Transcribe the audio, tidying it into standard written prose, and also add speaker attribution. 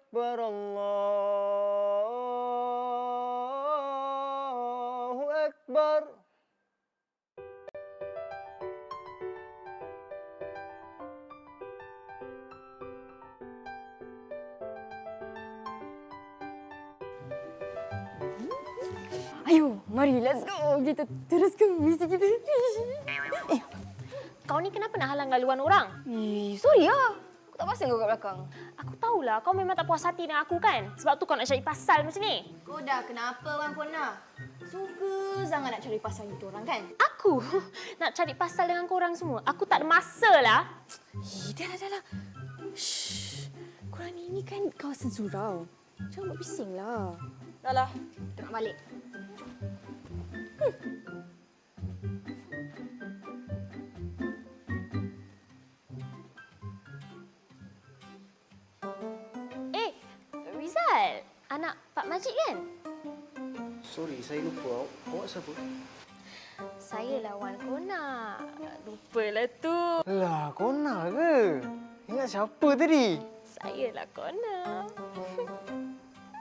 Speaker 1: Akbar, Allahu Akbar.
Speaker 2: Ayo, mari let's go. Kita teruskan misi kita.
Speaker 3: Kau ni kenapa nak halang laluan orang?
Speaker 2: Sorry lah. Aku tak pasal kau kat belakang.
Speaker 3: Aku tahulah kau memang tak puas hati dengan aku kan? Sebab tu kau nak cari pasal macam ni.
Speaker 2: Kau dah kenapa Wan Kona? Suka sangat nak cari pasal itu orang kan?
Speaker 3: Aku nak cari pasal dengan korang semua. Aku tak ada masa lah.
Speaker 2: Dah lah. Shh. Korang ni kan kawasan surau. Jangan buat bising lah. Dah lah. Kita nak balik.
Speaker 3: Rizal, anak Pak Majid kan?
Speaker 1: Sorry, saya lupa. Awak siapa?
Speaker 3: Saya lah Wan Kona. Lupalah tu.
Speaker 1: Lah, Kona ke? Ingat siapa tadi?
Speaker 3: Saya lah Kona.